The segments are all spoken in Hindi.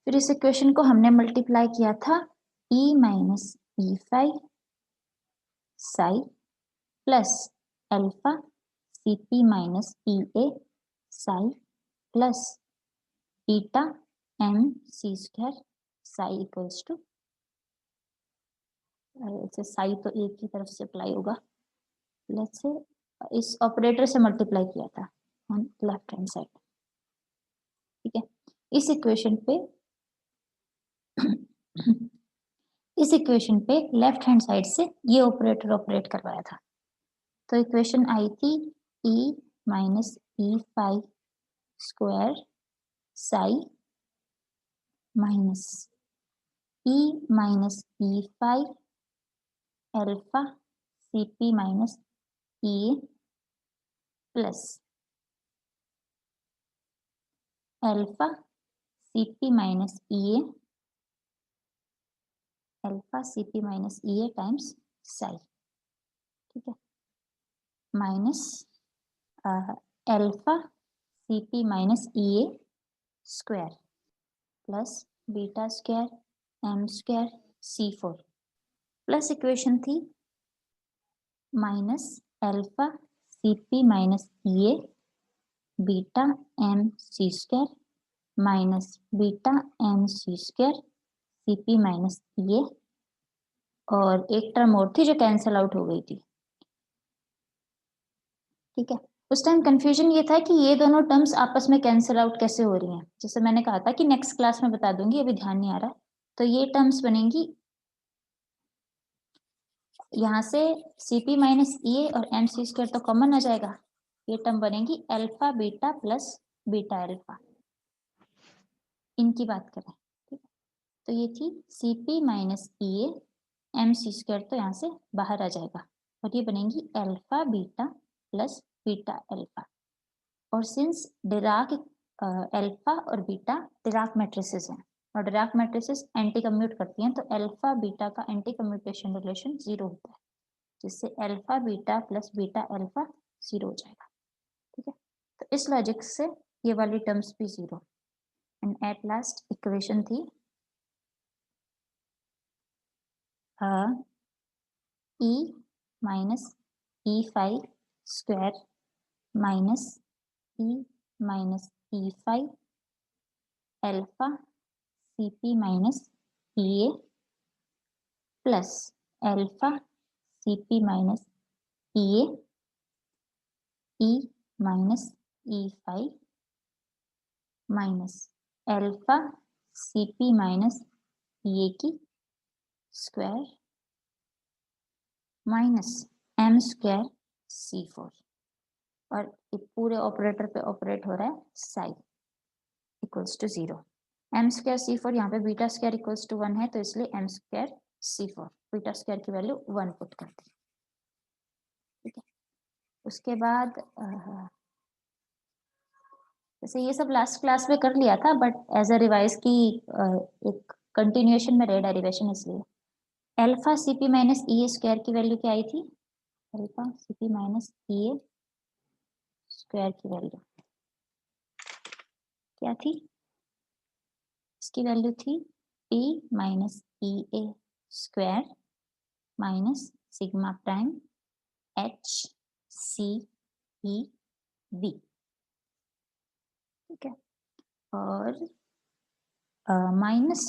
फिर इस इक्वेशन को हमने मल्टीप्लाई किया था E minus E five psi plus alpha C P minus E A psi plus beta M C square psi equals to, psi तो एक की तरफ से अप्लाई होगा, लेट्स से इस ऑपरेटर से मल्टीप्लाई किया था ऑन लेफ्ट हैंड साइड। ठीक है, इस इक्वेशन पे इस इक्वेशन पे लेफ्ट हैंड साइड से ये ऑपरेटर ऑपरेट करवाया था। तो इक्वेशन आई थी ई माइनस ई five square psi minus E minus ई five alpha C P minus ई plus alpha C P minus E alpha C P minus E times psi. ठीक है, minus alpha C P minus E square plus beta square M square C four plus equation थी minus alpha C P minus E beta M सी स्क्वायर माइनस बीटा एम सी square C P minus E, और एक टर्म और थी जो कैंसिल आउट हो गई थी। ठीक है, उस टाइम कंफ्यूजन ये था कि ये दोनों टर्म्स आपस में कैंसिल आउट कैसे हो रही हैं। जैसे मैंने कहा था कि नेक्स्ट क्लास में बता दूंगी, अभी ध्यान नहीं आ रहा। तो ये टर्म्स बनेंगी यहाँ से सी पी माइनस ई और एम सी स्क्वायर तो कॉमन आ जाएगा, ये टर्म बनेगी alpha beta plus beta alpha, इनकी बात करें। ठीक है, तो ये थी C P minus E M सी स्क्वायर, तो यहाँ से बाहर आ जाएगा और ये बनेंगी alpha beta plus beta alpha. और सिंस डिराक अल्फा और बीटा डिराक मैट्रिसेस हैं और डिराक मैट्रिसेस एंटी कम्यूट करती हैं, तो अल्फा बीटा का एंटी कम्यूटेशन रिलेशन 0 होता है, जिससे alpha beta plus beta alpha 0 हो जाएगा। ठीक है, तो इस लॉजिक से ये वाली टर्म्स भी 0। एंड एट लास्ट इक्वेशन थी ई माइनस ई five square minus E minus ई five alpha C P minus ई plus alpha C P minus E minus ई five minus alpha C P minus E की square minus M square C four, और ये पूरे ऑपरेटर पे ऑपरेट हो रहा है psi equals to 0। M square C four, यहाँ पे बीटा स्क्वायर इक्वल्स टू 1 है, तो इसलिए M square C four, beta square की वैल्यू 1 पुट कर दी। ठीक है, उसके बाद जैसे ये सब लास्ट क्लास में कर लिया था, बट एज अ रिवाइज की एक कंटिन्यूएशन में रहे डेरिवेशन, इसलिए alpha C P minus E square की वैल्यू क्या आई थी, alpha C P minus E square की वैल्यू क्या थी, इसकी वैल्यू थी P minus E A square minus sigma prime H C E B. ठीक है, और minus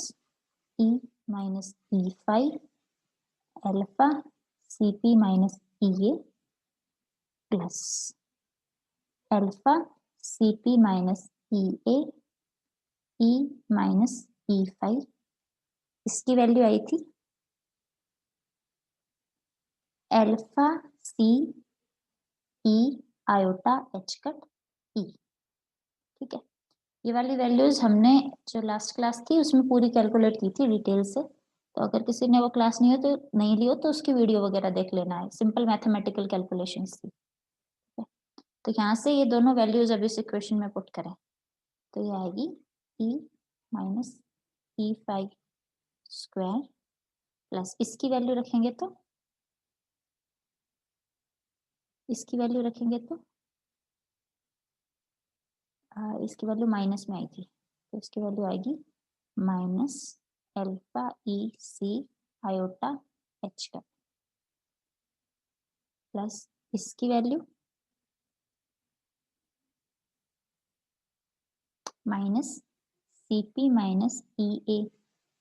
E minus E five alpha C P minus E A plus alpha C P minus E A E minus E five, इसकी वैल्यू आई थी अल्फा सी ई आयोटा एच कट ई। ठीक है, ये वाली वैल्यूज हमने जो लास्ट क्लास थी उसमें पूरी कैलकुलेट की थी डिटेल से, तो अगर किसी ने वो क्लास नहीं ली हो तो उसकी वीडियो वगैरह देख लेना है, सिंपल मैथमेटिकल कैलकुलेशंस थी। तो यहाँ से ये दोनों वैल्यूज अब इस इक्वेशन में पुट करें तो ये आएगी ई माइनस ई फाइव स्क्वायर प्लस इसकी वैल्यू रखेंगे तो इसकी वैल्यू रखेंगे तो इसकी वैल्यू माइनस में आई थी, तो इसकी वैल्यू आएगी minus alpha E C iota H का प्लस इसकी value minus C P minus E A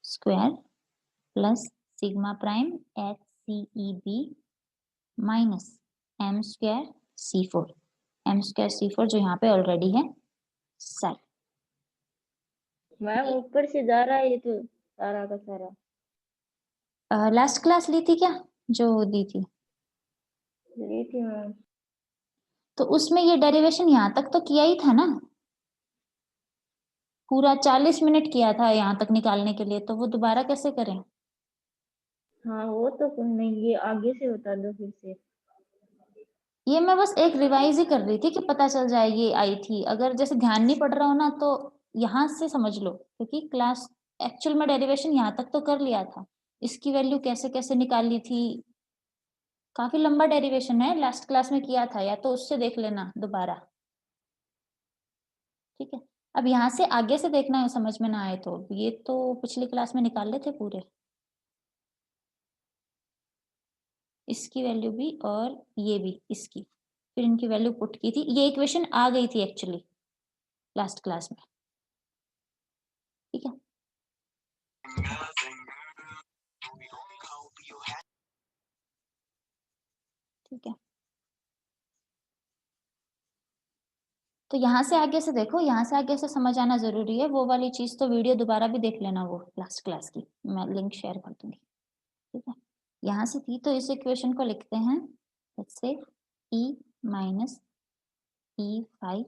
square plus sigma prime H C E B minus M square C4 जो यहाँ पे ऑलरेडी है साई। मैम ऊपर से जा रहा है ये तो सारा का सारा। लास्ट क्लास ली थी क्या जो दी थी? ली थी मैम। तो उसमें ये डेरिवेशन यहाँ तक तो किया ही था ना, पूरा 40 मिनट किया था यहाँ तक निकालने के लिए, तो वो दोबारा कैसे करें? हाँ वो तो नहीं, ये आगे से बता दो फिर से। ये मैं बस एक रिवाइज ही कर रही थी कि पता चल जाए ये आई थी, अगर जैसे ध्यान नहीं पड़ रहा हो ना तो यहाँ से समझ लो, क्योंकि क्लास एक्चुअल में डेरिवेशन यहाँ तक तो कर लिया था, इसकी वैल्यू कैसे कैसे निकाली थी, काफी लंबा डेरिवेशन है, लास्ट क्लास में किया था, या तो उससे देख लेना दोबारा। ठीक है, अब यहाँ से आगे से देखना है, समझ में ना आए तो ये तो पिछली क्लास में निकाल ले थे पूरे, इसकी वैल्यू भी और ये भी इसकी, फिर इनकी वैल्यू पुट की थी, ये इक्वेशन आ गई थी एक्चुअली लास्ट क्लास में। ठीक है, ठीक है, तो यहाँ से आगे से देखो, यहाँ से आगे से समझ आना जरूरी है, वो वाली चीज तो वीडियो दोबारा भी देख लेना, वो लास्ट क्लास की मैं लिंक शेयर कर दूंगी। ठीक है, यहाँ से थी, तो इस इक्वेशन को लिखते हैं जैसे E minus E5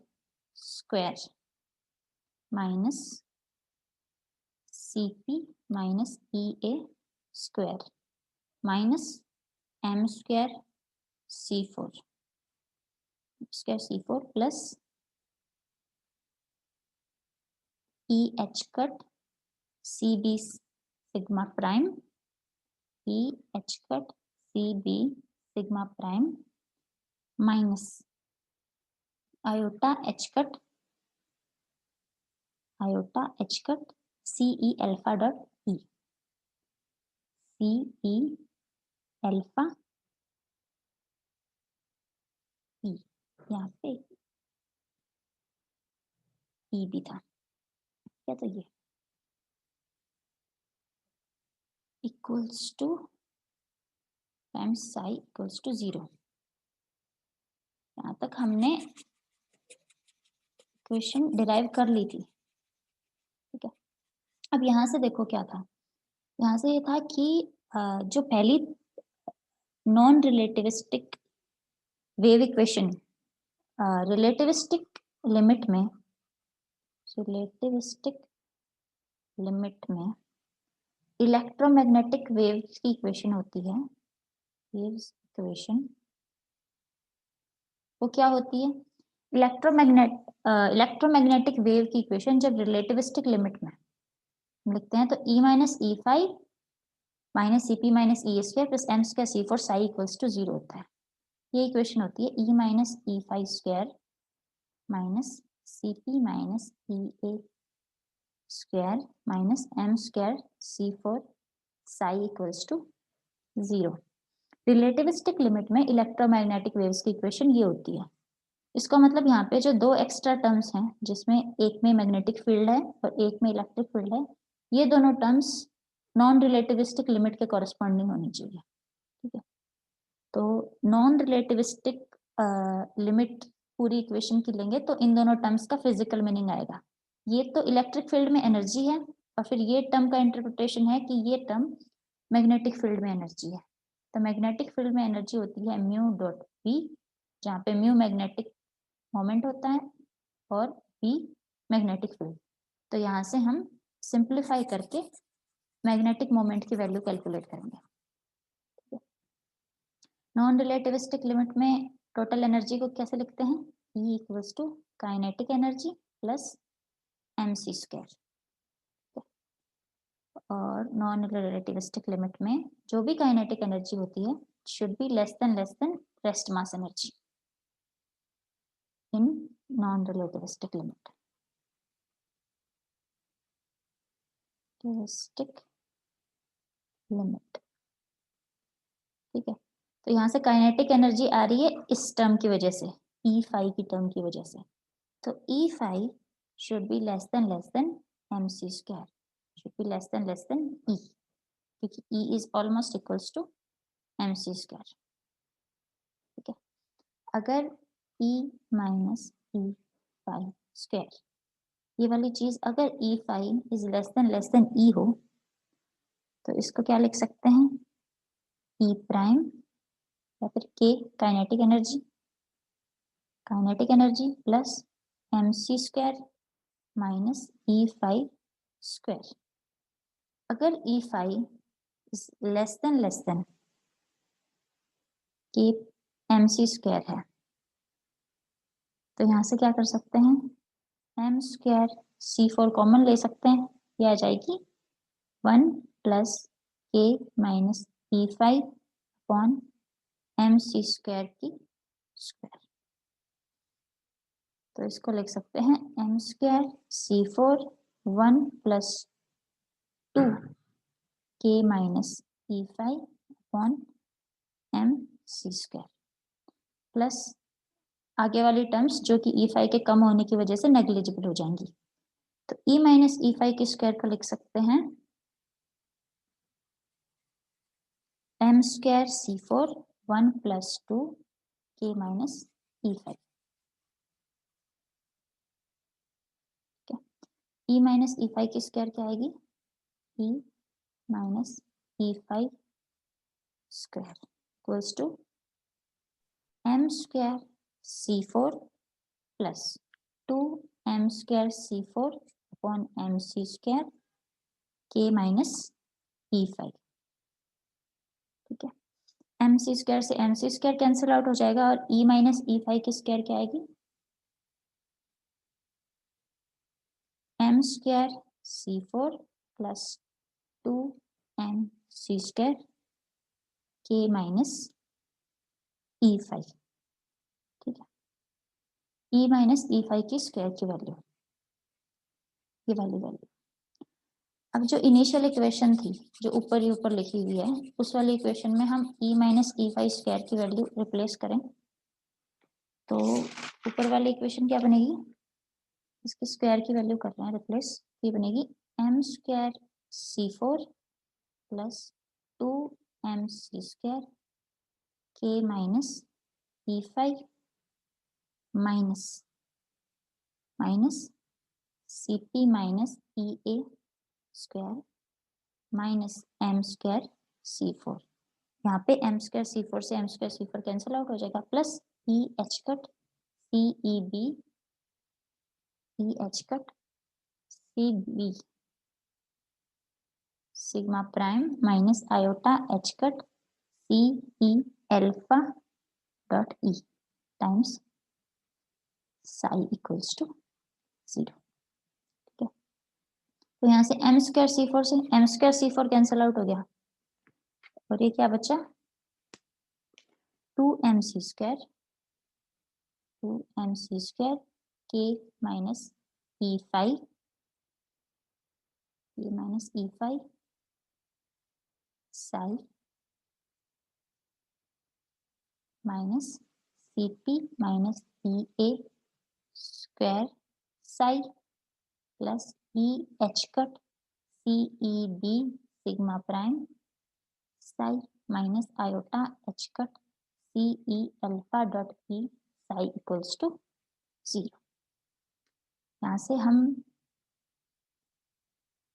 square minus CP minus EA square minus M square C4 plus EH cut CB sigma prime EH cut CB sigma prime minus iota H cut CE alpha dot E CE alpha E, यहाँ पे E भी था क्या, तो ये equals to times psi equals to 0। यहाँ तक हमने इक्वेशन डिराइव कर ली थी। ठीक है, अब यहाँ से देखो क्या था, यहाँ से ये था कि जो पहली non relativistic wave equation, relativistic limit में इलेक्ट्रोमैग्नेटिक वेव्स की इक्वेशन होती है, वेव्स इक्वेशन वो क्या होती है, इलेक्ट्रोमैग्नेटिक वेव की इक्वेशन जब रिलेटिविस्टिक लिमिट में लिखते हैं तो E minus E5 minus CP minus E square plus M square C4 psi equals to 0 होता है, ये इक्वेशन होती है E minus E5 square minus CP minus EA square minus M square C4 psi equals to 0। Relativistic limit में इलेक्ट्रोमैग्नेटिक वेव्स की इक्वेशन ये होती है। इसका मतलब यहाँ पे जो दो एक्स्ट्रा टर्म्स हैं, जिसमें एक में मैग्नेटिक फील्ड है और एक में इलेक्ट्रिक फील्ड है, ये दोनों टर्म्स नॉन रिलेटिविस्टिक लिमिट के कॉरेस्पॉन्डिंग होनी चाहिए। ठीक है, तो नॉन रिलेटिविस्टिक लिमिट पूरी इक्वेशन की लेंगे तो इन दोनों टर्म्स का फिजिकल मीनिंग आएगा, ये तो इलेक्ट्रिक फील्ड में एनर्जी है, और फिर ये टर्म का इंटरप्रिटेशन है कि ये टर्म मैग्नेटिक फील्ड में एनर्जी है। तो मैग्नेटिक फील्ड में एनर्जी होती है म्यू डॉट बी, जहाँ पे म्यू मैग्नेटिक मोमेंट होता है और बी मैग्नेटिक फील्ड। तो यहाँ से हम सिंप्लीफाई करके मैग्नेटिक मोमेंट की वैल्यू कैलकुलेट करेंगे। नॉन रिलेटिविस्टिक लिमिट में टोटल एनर्जी को कैसे लिखते हैं, E equals to kinetic energy plus MC square, और नॉन रिलेटिविस्टिक लिमिट में जो भी काइनेटिक एनर्जी होती है should be less than rest mass energy in non relativistic limit. Characteristic limit. ठीक है, तो यहाँ से काइनेटिक एनर्जी आ रही है इस टर्म की वजह से, ई फाई की टर्म की वजह से। तो E phi should be less than M C square, should be less than E, क्योंकि E is almost equals to M C square. ठीक है, अगर ई माइनस ई फाई स्क्वायर, ये वाली चीज अगर E phi is less than E हो, तो इसको क्या लिख सकते हैं, ई प्राइम या फिर K kinetic energy plus M C square minus ई फाई स्क्वायर। अगर E phi is less than K M C square है, तो यहाँ से क्या कर सकते हैं, M square C four common ले सकते हैं, ये आ जाएगी 1 प्लस के माइनस ई फाई अपॉन एम सी स्क्वायर की स्क्वायर। तो इसको लिख सकते हैं M square C four 1 plus 2 K minus ई फाई अपॉन एम सी स्क्वायर, प्लस आगे वाली टर्म्स जो कि ई फाई के कम होने की वजह से नेग्लिजिबल हो जाएंगी। तो ई माइनस ई फाई के स्क्वायर को लिख सकते हैं M square C four 1 plus 2 K minus ई फाई। ई माइनस ई फाई की स्क्वायर क्या आएगी, ई minus E phi square equals to M square C four plus 2 M square C four upon M C square के माइनस ई फाई। ठीक है, एम सी स्क्वायर से एम सी स्क्वायर कैंसिल आउट हो जाएगा और ई माइनस ई फाई की स्क्वायर क्या आएगी, M square C four plus 2 M सी स्क्वायर के माइनस ई फाई। ठीक है, ई माइनस ई फाई की स्क्वायर की वैल्यू, ये वाली वैल्यू। अब जो इनिशियल इक्वेशन थी जो ऊपर ही ऊपर लिखी हुई है, उस वाली इक्वेशन में हम ई माइनस ई फाई स्क्वायर की वैल्यू रिप्लेस करें, तो ऊपर वाली इक्वेशन क्या बनेगी, इसकी स्क्वायर की वैल्यू कर रहे हैं रिप्लेस, ये बनेगी M square C four plus 2 M सी स्क्वायर के minus E phi minus C P minus E A square minus M square C four. यहाँ पे एम स्क्वायर सी फोर से M square C four cancel out हो जाएगा, plus E H cut C E B E H cut C B sigma prime minus iota H cut C E alpha dot E times psi equals to 0। ठीक है, तो यहाँ से एम स्क्वायर सी फोर से M square C four cancel out हो गया, और ये क्या बचा, 2 एम सी स्क्वायर के minus E phi psi minus C P minus E A square psi plus E H cut C E B sigma prime psi minus iota H cut C E alpha dot E psi equals to 0। यहाँ से हम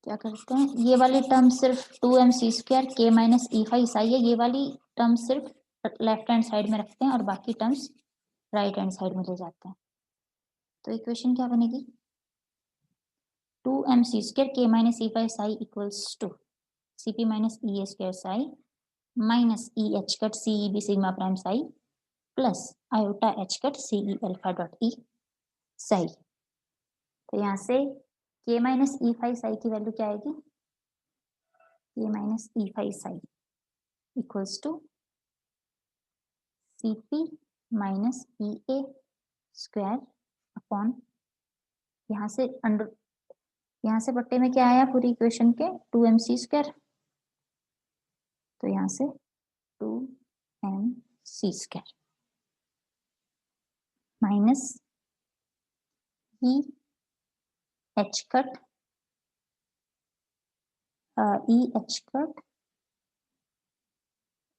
क्या करते हैं, ये वाली टर्म सिर्फ 2 एम सी स्क्वायर के माइनस ई फाई साई है, ये वाली टर्म सिर्फ लेफ्ट हैंड साइड में रखते हैं और बाकी टर्म्स राइट हैंड साइड में ले जाते हैं। तो इक्वेशन क्या बनेगी, 2 एम सी स्क्वायर के minus E phi psi equals to C P minus E A square psi minus E H cut C E B sigma prime psi plus iota H cut C E alpha dot E psi. तो यहाँ से के माइनस ई फाई साई की वैल्यू क्या आएगी, के minus E phi psi equals to C P minus E A square upon, यहाँ से अंडर यहाँ से बट्टे में क्या आया पूरी इक्वेशन के 2mc², तो यहाँ से 2mc² minus E H cut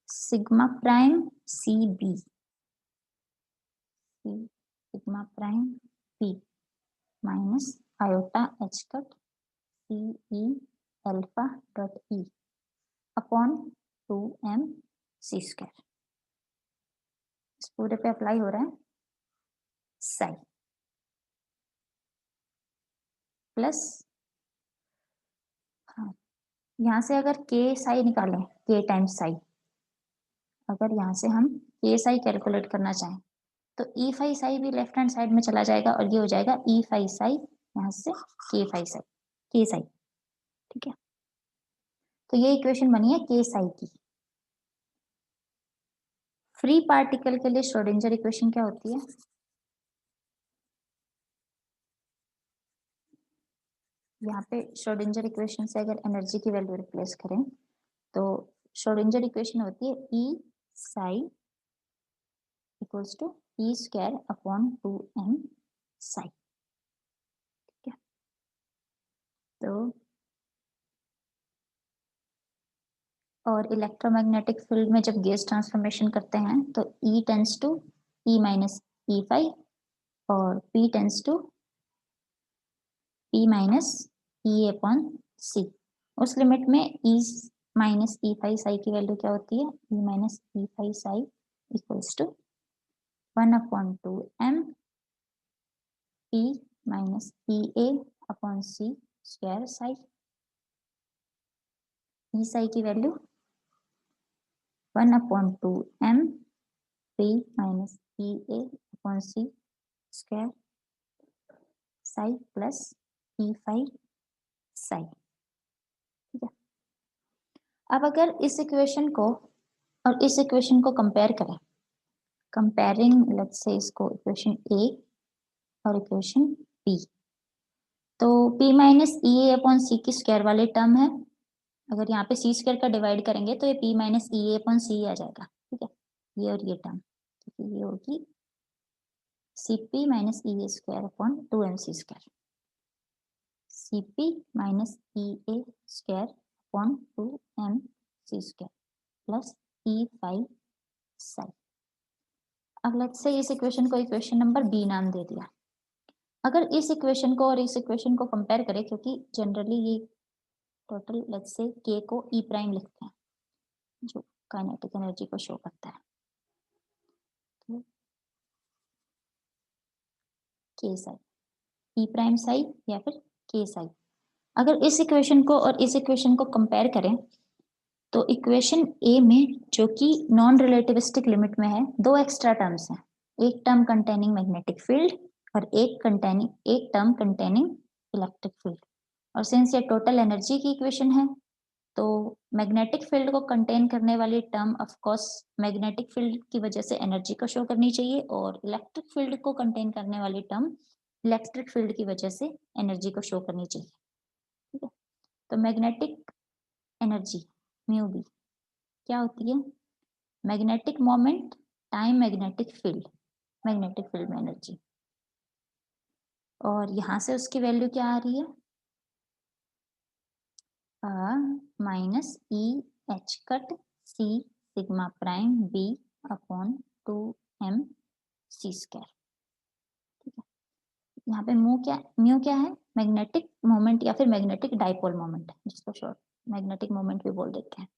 sigma prime C B sigma prime B minus iota H cut सी ई अल्फा डॉट ई अपॉन 2mc²। इस पूरे पे अप्लाई हो रहा है साई प्लस, हाँ यहाँ से अगर के साई निकालें, के टाइम्स साई, अगर यहाँ से हम के साई कैलकुलेट करना चाहें तो ई फाई साई भी लेफ्ट हैंड साइड में चला जाएगा और ये हो जाएगा ई फाई साई, यहाँ से के फाई साई, के साई। ठीक है, तो ये इक्वेशन बनी है के साई की। फ्री पार्टिकल के लिए श्रोडिंगर इक्वेशन क्या होती है? यहाँ पे श्रोडिंगर इक्वेशन से अगर एनर्जी की वैल्यू रिप्लेस करें तो श्रोडिंगर इक्वेशन होती है E psi equals to E² upon 2m psi. ठीक है, तो और इलेक्ट्रोमैग्नेटिक फील्ड में जब गैस ट्रांसफॉर्मेशन करते हैं तो E tends to E minus E phi और P tends to P minus e upon c. उस लिमिट में E माइनस ई फाई साई की वैल्यू क्या होती है? E minus E phi psi equals to 1/2m P minus E A upon c square psi. E psi की वैल्यू 1/2m P माइनस ई ए upon c square psi plus e phi psi. ठीक है, अब अगर इस इक्वेशन को और इस इक्वेशन को कंपेयर करें, कंपेयरिंग लेट्स से इसको इक्वेशन ए और इक्वेशन बी, तो P माइनस ई ए अपॉन सी की स्क्वायर वाली टर्म है, अगर यहाँ पे सी स्क्वायर का डिवाइड करेंगे तो ये P माइनस ई ए अपॉन सी आ जाएगा। ठीक है, ये और ये टर्म, तो ये होगी Cp minus E A square upon 2mc², Cp minus E A square upon 2mc² plus e phi psi. अब लेट्स से इस इक्वेशन को इक्वेशन नंबर बी नाम दे दिया। अगर इस इक्वेशन को और इस इक्वेशन को कंपेयर करें, क्योंकि जनरली ये टोटल लेट्स से के को ई प्राइम लिखते हैं जो काइनेटिक एनर्जी को शो करता है, तो के साई, ई प्राइम साई या फिर के साई। अगर इस इक्वेशन को और इस इक्वेशन को कंपेयर करें तो इक्वेशन ए में जो कि नॉन रिलेटिविस्टिक लिमिट में है, दो एक्स्ट्रा टर्म्स हैं, एक टर्म कंटेनिंग मैग्नेटिक फील्ड और एक टर्म कंटेनिंग इलेक्ट्रिक फील्ड। और सिंस ये टोटल एनर्जी की इक्वेशन है तो मैग्नेटिक फील्ड को कंटेन करने वाली term of course magnetic field की वजह से एनर्जी को शो करनी चाहिए और इलेक्ट्रिक फील्ड को कंटेन करने वाली टर्म इलेक्ट्रिक फील्ड की वजह से एनर्जी को शो करनी चाहिए। ठीक है, तो मैग्नेटिक एनर्जी म्यू बी क्या होती है? Magnetic moment time magnetic field में एनर्जी, और यहाँ से उसकी वैल्यू क्या आ रही है? Minus E H cut c sigma prime B upon 2mc²। ठीक है, यहाँ पे म्यू क्या है? मैग्नेटिक मोमेंट या फिर मैग्नेटिक डाइपोल मोमेंट, जिसको शॉर्ट मैग्नेटिक मोमेंट भी बोल देते हैं।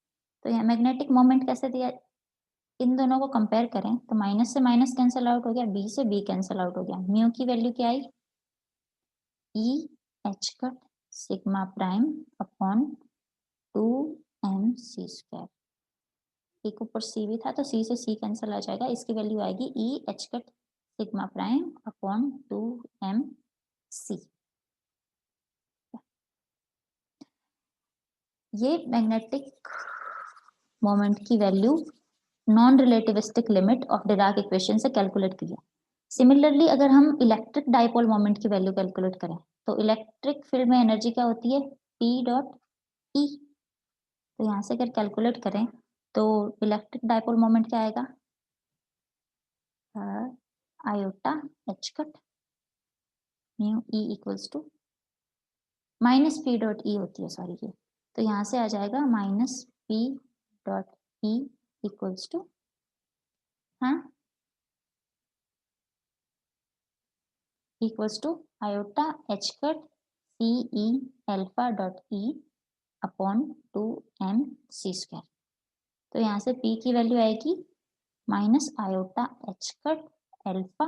तो यहाँ मैग्नेटिक मोमेंट कैसे दिया? इन दोनों को कंपेयर करें तो माइनस से माइनस कैंसिल आउट हो गया, बी से बी कैंसिल आउट हो गया। म्यू की वैल्यू क्या आई? E H cut sigma prime upon 2mc²। एक ऊपर सी भी था तो सी से सी कैंसिल आ जाएगा, इसकी वैल्यू आएगी E H cut sigma prime upon 2mc। ये मैग्नेटिक मोमेंट की value non relativistic limit of Dirac equation से कैलकुलेट की है। सिमिलरली अगर हम इलेक्ट्रिक डाइपोल मोमेंट की वैल्यू कैलकुलेट करें तो इलेक्ट्रिक फील्ड में एनर्जी क्या होती है, P डॉट E। तो यहाँ से अगर कैलकुलेट करें तो इलेक्ट्रिक डाइपोल मोमेंट क्या आएगा, iota H cut mu e equals to minus p dot e होती है, सॉरी ये, तो यहाँ से आ जाएगा minus p dot e equals to, हाँ, equals to iota H cut C E alpha dot E upon 2m c²। तो यहाँ से p की वैल्यू आएगी minus iota H cut alpha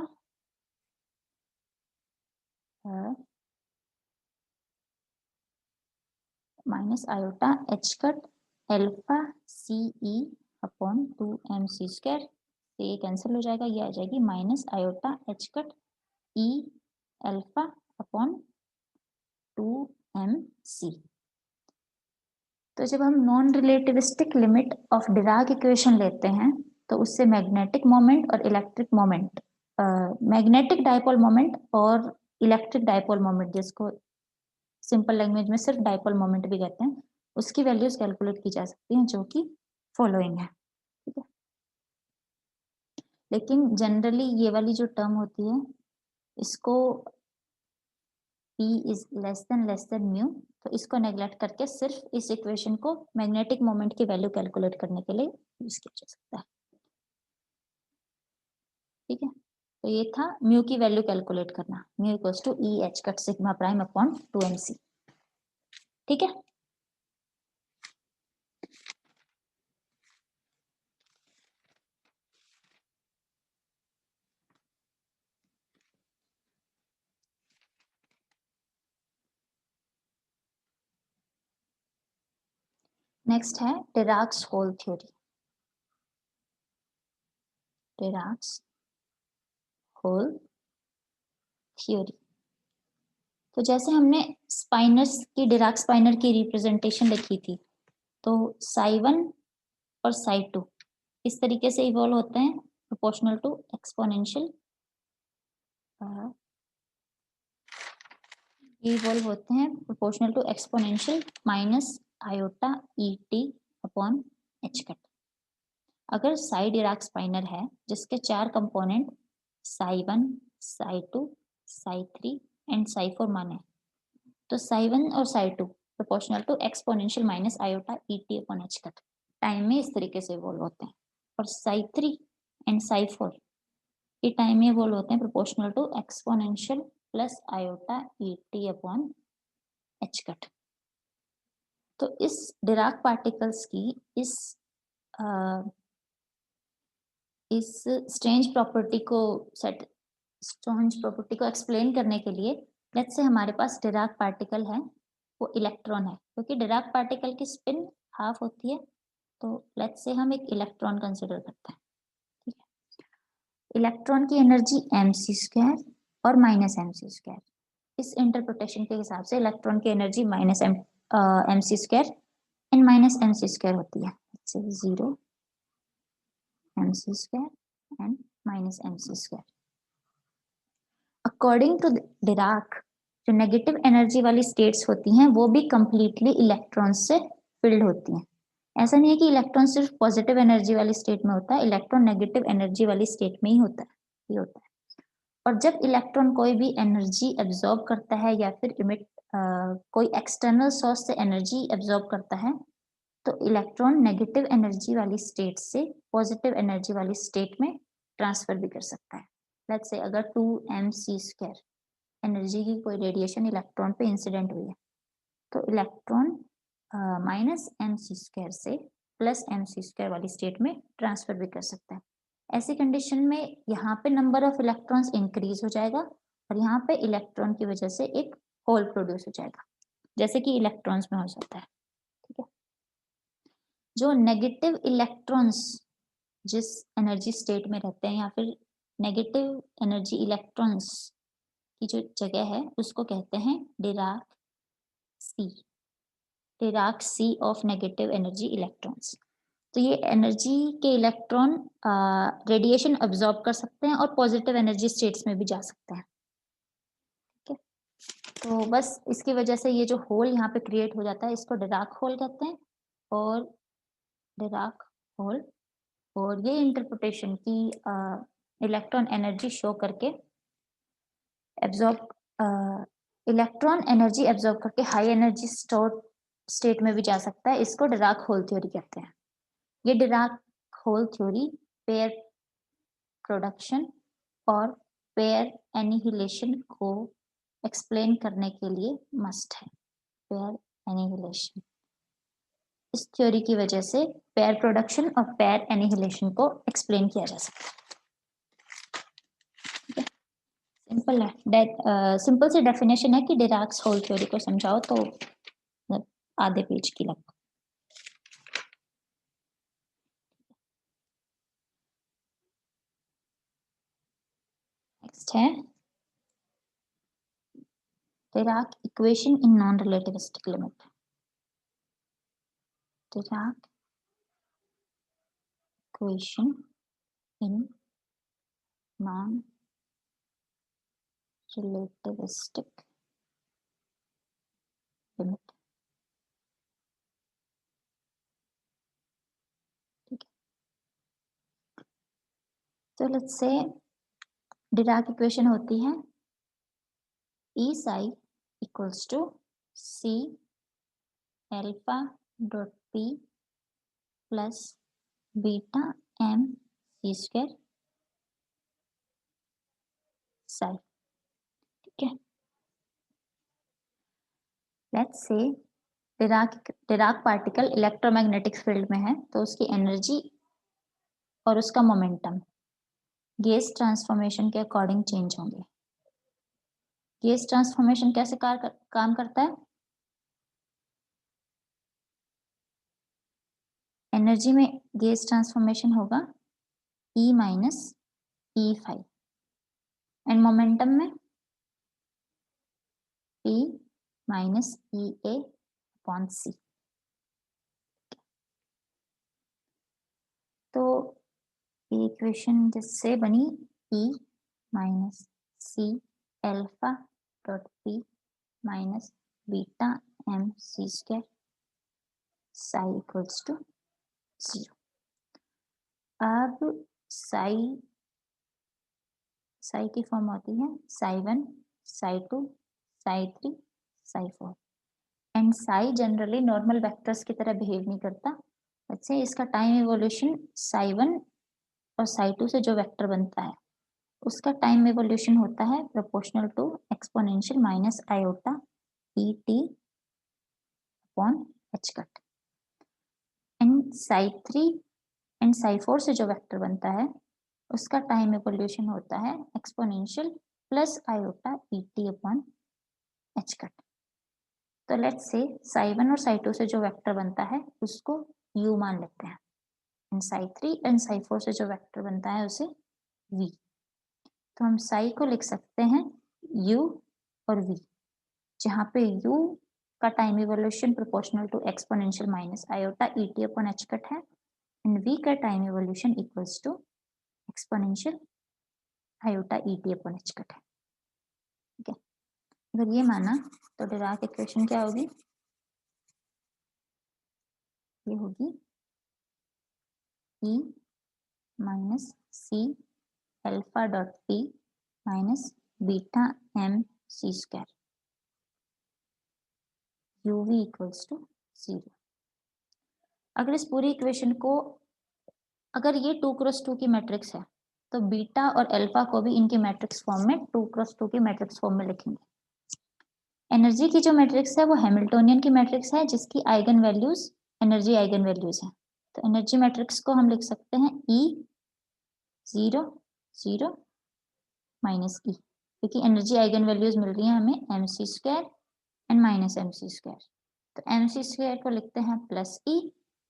minus iota H cut alpha c e upon 2m c², तो ये कैंसिल हो जाएगा, ये आ जाएगी माइनस आयोटा एच कट ई एल्फा अपॉन 2mc। तो जब हम non relativistic limit of Dirac equation लेते हैं तो उससे मैग्नेटिक मोमेंट और electric moment, magnetic dipole moment और इलेक्ट्रिक डाइपोल मोमेंट, जिसको सिंपल लैंग्वेज में सिर्फ डाइपोल मोमेंट भी कहते हैं, उसकी वैल्यूज कैलकुलेट की जा सकती हैं, जो कि फॉलोइंग है, ठीक है। लेकिन जनरली ये वाली जो टर्म होती है इसको P is less then mu, तो इसको नेग्लेक्ट करके सिर्फ इस इक्वेशन को मैग्नेटिक मोमेंट की वैल्यू कैलकुलेट करने के लिए यूज किया जा सकता है, ठीक है। तो ये था म्यू की वैल्यू कैलकुलेट करना, mu equals to E H cut sigma prime upon 2mc, ठीक है। नेक्स्ट है Dirac's hole theory, Dirac's hole theory. तो जैसे हमने स्पाइनर्स की, डिराक स्पाइनर की रिप्रेजेंटेशन लिखी थी, तो psi1 और psi2 इस तरीके से इवॉल्व होते हैं, प्रोपोर्शनल टू एक्सपोनेंशियल, ये इवॉल्व होते हैं proportional to exponential minus iota E T upon H cut. अगर साई डिराक स्पाइनर है जिसके 4 component psi1, psi2, psi3 and psi4 माने, तो psi1 और psi2 proportional to exponential minus iota E T upon H cut time में इस तरीके से इवॉल्व होते हैं, और psi3 एंड psi4 ये टाइम में इवॉल्व होते हैं proportional to exponential plus iota E T upon H cut. तो इस डिराक पार्टिकल्स की इस स्ट्रेंज प्रॉपर्टी को एक्सप्लेन करने के लिए, लेट्स से हमारे पास डिराक पार्टिकल है, वो इलेक्ट्रॉन है, क्योंकि डिराक पार्टिकल की स्पिन हाफ होती है, तो लेट्स से हम एक इलेक्ट्रॉन कंसिडर करते हैं, ठीक है। इलेक्ट्रॉन की एनर्जी mc² और माइनस mc², इस इंटरप्रिटेशन के हिसाब से इलेक्ट्रॉन की energy minus mc² and minus mc² होती है, 0 mc² and minus mc²। According to Dirac, जो नेगेटिव एनर्जी वाली स्टेट्स होती हैं वो भी कंप्लीटली इलेक्ट्रॉन से फिल्ड होती हैं। ऐसा नहीं है कि इलेक्ट्रॉन सिर्फ पॉजिटिव एनर्जी वाली स्टेट में होता है, इलेक्ट्रॉन नेगेटिव एनर्जी वाली स्टेट में ही होता है, ये होता है। और जब इलेक्ट्रॉन कोई भी एनर्जी एब्जॉर्ब करता है या फिर कोई एक्सटर्नल सोर्स से एनर्जी एब्जॉर्ब करता है, तो इलेक्ट्रॉन नेगेटिव एनर्जी वाली स्टेट से पॉजिटिव एनर्जी वाली स्टेट में ट्रांसफर भी कर सकता है। लेट्स से अगर 2mc² एनर्जी की कोई रेडिएशन इलेक्ट्रॉन पे इंसिडेंट हुई है, तो इलेक्ट्रॉन माइनस mc² से प्लस mc² वाली स्टेट में ट्रांसफर भी कर सकता है। ऐसी कंडीशन में यहाँ पे नंबर ऑफ इलेक्ट्रॉन्स इंक्रीज हो जाएगा और यहाँ पे इलेक्ट्रॉन की वजह से एक होल प्रोड्यूस हो जाएगा, जैसे कि इलेक्ट्रॉन्स में हो जाता है, ठीक है। जो नेगेटिव इलेक्ट्रॉन्स जिस एनर्जी स्टेट में रहते हैं या फिर नेगेटिव एनर्जी इलेक्ट्रॉन्स की जो जगह है उसको कहते हैं Dirac sea, Dirac sea of negative energy electrons. तो ये एनर्जी के इलेक्ट्रॉन रेडिएशन अब्सॉर्ब कर सकते हैं और पॉजिटिव एनर्जी स्टेट्स में भी जा सकते हैं, ठीक है। तो बस इसकी वजह से ये जो होल यहाँ पे क्रिएट हो जाता है इसको डिराक होल कहते हैं, और डिराक होल, और ये इंटरप्रिटेशन की इलेक्ट्रॉन एनर्जी शो करके एब्जॉर्ब इलेक्ट्रॉन एनर्जी एब्जॉर्ब करके हाई एनर्जी स्टोर स्टेट में भी जा सकता है, इसको डिराक होल थ्योरी कहते हैं। ये Dirac whole theory pair production और पेयर एनिहिलेशन को एक्सप्लेन करने के लिए मस्ट है। पेयर एनिहिलेशन, इस थ्योरी की वजह से पेयर प्रोडक्शन और पेयर एनिहिलेशन को एक्सप्लेन किया जा सकता है। सिंपल है, सिंपल सी डेफिनेशन है कि डिराक्स होल थ्योरी को समझाओ तो आधे पेज की लगभग। नेक्स्ट है Dirac equation in non relativistic limit. Dirac equation in non relativistic limit. ठीक है, तो लेट्स से डिराक इक्वेशन होती है E psi equals to C alpha dot P plus beta m C square psi। ठीक है, let's say Dirac particle electromagnetic field में है, तो उसकी एनर्जी और उसका मोमेंटम गेस ट्रांसफॉर्मेशन के अकॉर्डिंग चेंज होंगे। गेस ट्रांसफॉर्मेशन कैसे काम करता है? एनर्जी में गेस ट्रांसफॉर्मेशन होगा E minus E5, and momentum में P minus EA upon C। तो इक्वेशन जिससे बनी E minus C alpha dot P minus beta m C square psi equals to 0। अब साई की फॉर्म होती है psi1, psi2, psi3, psi4, and Sai generally normal vectors की तरह बिहेव नहीं करता। वैसे इसका टाइम इवोल्यूशन psi1 और psi2 से जो वेक्टर बनता है उसका टाइम इवोल्यूशन होता है proportional to exponential minus iota E_t upon h cut, and psi3 and psi4 से जो वेक्टर बनता है उसका टाइम इवोल्यूशन होता है exponential plus iota E_t upon h cut. तो लेट्स से psi1 और psi2 से जो वेक्टर बनता है उसको u मान लेते हैं, एंड psi3 एंड psi4 से जो वेक्टर बनता है उसे v। तो हम psi को लिख सकते हैं u और v, जहाँ पे u का time evolution proportional to exponential minus iota E_t upon h cut है, एंड v का time evolution equals to exponential iota E_t upon h cut है। ठीक है, अगर ये माना तो डिराक इक्वेशन क्या होगी? ये होगी E minus C alpha dot P minus beta m C square uv equals to 0। अगर इस पूरी इक्वेशन को, अगर ये 2x2 की मैट्रिक्स है तो बीटा और अल्फा को भी इनके मैट्रिक्स फॉर्म में 2x2 की मैट्रिक्स फॉर्म में लिखेंगे। एनर्जी की जो मैट्रिक्स है वो हैमिल्टोनियन की मैट्रिक्स है जिसकी eigen values energy eigen values हैं। तो एनर्जी मैट्रिक्स को हम लिख सकते हैं E 0 0 माइनस E, क्योंकि एनर्जी आइगन वैल्यूज मिल रही है हमें mc square and minus mc square. तो mc स्क्वायर को लिखते हैं plus E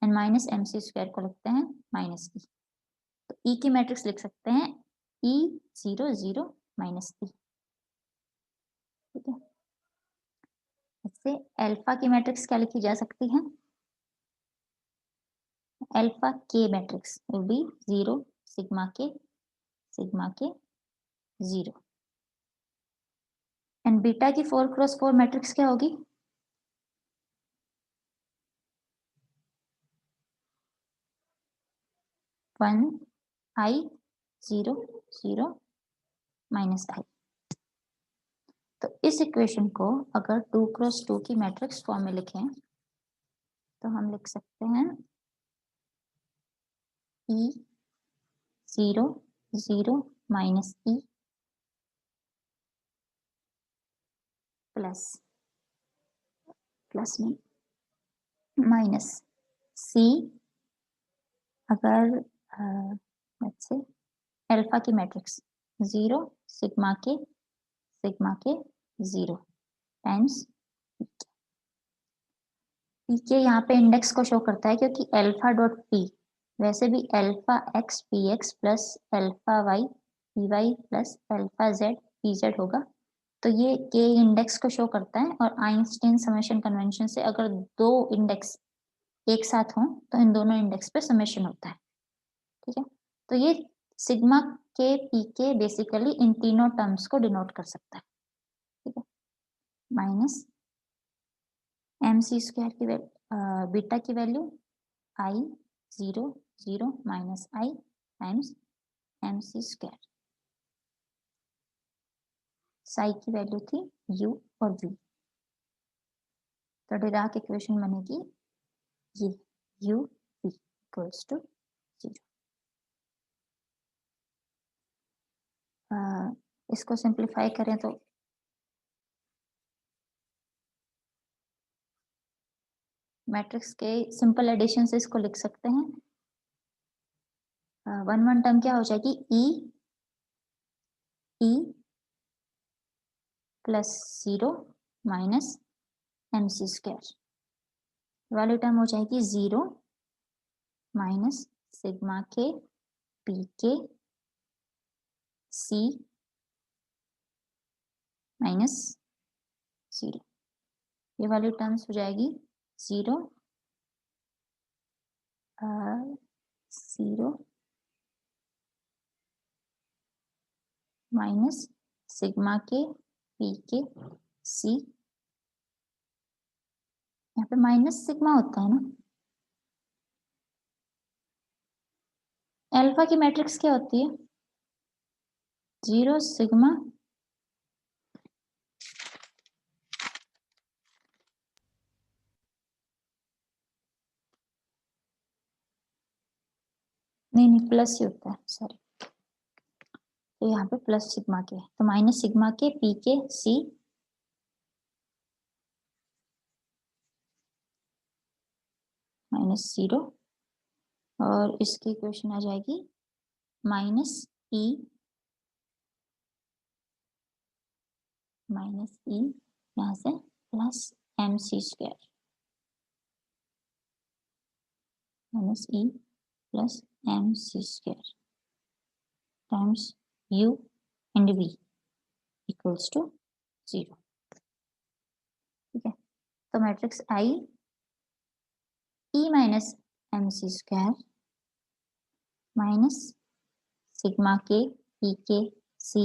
and minus mc square को लिखते हैं माइनस E। तो E की मैट्रिक्स लिख सकते हैं E 0 0 माइनस E। ठीक है, इससे अल्फा की मैट्रिक्स क्या लिखी जा सकती है? अल्फा के मैट्रिक्स विल बी 0 सिग्मा के 0, एंड बीटा की 4x4 मैट्रिक्स क्या होगी? वन आई 0 0 माइनस आई। तो इस इक्वेशन को अगर 2x2 की मैट्रिक्स फॉर्म में लिखें तो हम लिख सकते हैं E 0 0 माइनस E प्लस नहीं माइनस C अगर लेट्स से अल्फा की मैट्रिक्स 0 सिग्मा के 0 टाइम्स पी के यहाँ पे इंडेक्स को शो करता है क्योंकि अल्फा डॉट पी वैसे भी alpha X P X plus alpha Y P Y plus alpha Z P Z होगा। तो ये के इंडेक्स को शो करता है और आइंस्टाइन समेशन कन्वेंशन से अगर दो इंडेक्स एक साथ हों तो इन दोनों इंडेक्स पे समेशन होता है। ठीक है, तो ये सिग्मा के पी के बेसिकली इन तीनों टर्म्स को डिनोट कर सकता है। ठीक है, माइनस एम सी स्क्वायर की बीटा की value I 0 0 minus I times m C square, psi की वैल्यू थी u और v। तो डिराक इक्वेशन बनेगी ये u v इक्वल्स टू 0। इसको सिंप्लीफाई करें तो मैट्रिक्स के सिंपल एडिशन से इसको लिख सकते हैं। वन टर्म क्या हो जाएगी e plus 0 minus M C square वाली टर्म हो जाएगी 0 माइनस सिग्मा के पी के सी माइनस 0। ये वाली टर्म्स हो जाएगी 0 0 माइनस सिग्मा के पी के सी, यहाँ पे माइनस सिग्मा होता है ना। अल्फा की मैट्रिक्स क्या होती है? 0 सिग्मा नहीं प्लस ही होता है, सॉरी। तो यहाँ पे प्लस सिग्मा के तो माइनस सिग्मा के पी के सी माइनस 0 और इसकी इक्वेशन आ जाएगी माइनस ई यहाँ से plus M C square minus E plus M C square times u and v equals to 0। ठीक है, तो matrix I e minus M C square minus sigma के पी के सी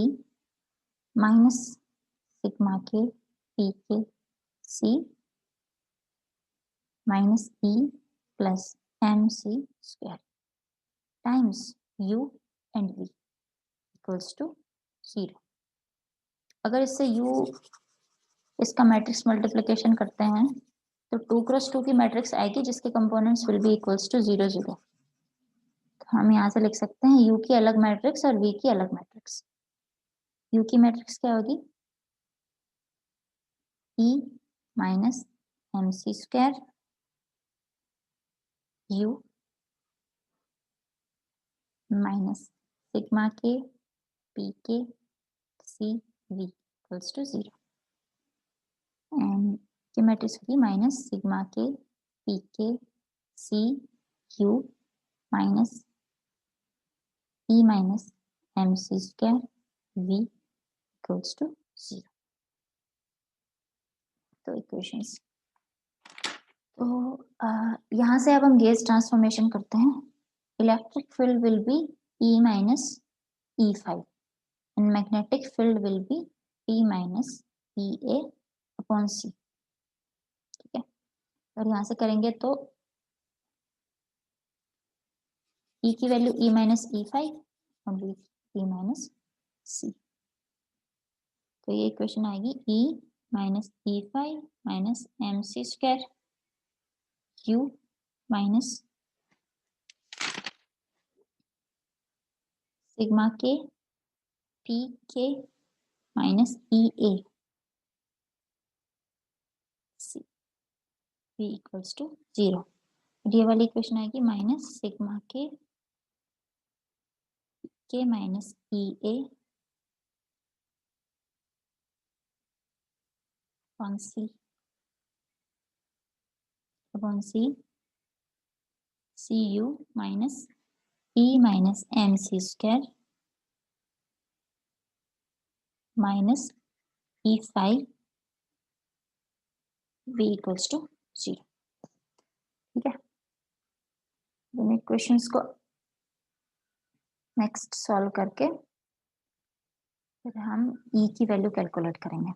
माइनस सिग्मा के पी के c minus E plus M C square times u and v equals to 0। अगर इससे u इसका मैट्रिक्स मल्टीप्लिकेशन करते हैं तो 2x2 की मैट्रिक्स आएगी जिसके components will be equals to 0 0। तो हम यहाँ से लिख सकते हैं u की अलग मैट्रिक्स और v की अलग मैट्रिक्स। u की मैट्रिक्स क्या होगी? e minus M C square u minus sigma के पी के C v equals to 0 and की मैट्रिक्स होगी माइनस सिग्मा के पी के C u minus e minus M C square v equals to 0। तो इक्वेशंस तो यहाँ से अब हम गेज ट्रांसफॉर्मेशन करते हैं। Electric field will be E minus E5 and magnetic field will be P minus e A upon c, ठीक है। और यहाँ से करेंगे तो ई की वैल्यू ई माइनस ई फाइव और ई माइनस सी, तो ये इक्वेशन आएगी ई माइनस ई five minus M C square q minus sigma के P k minus E A c v equals to 0। ये वाली इक्वेशन आएगी minus sigma K minus E A upon C C U minus E minus M C square minus E five V equals to 0, ठीक है। दोनों इक्वेशंस को नेक्स्ट सॉल्व करके फिर हम ई की वैल्यू कैलकुलेट करेंगे।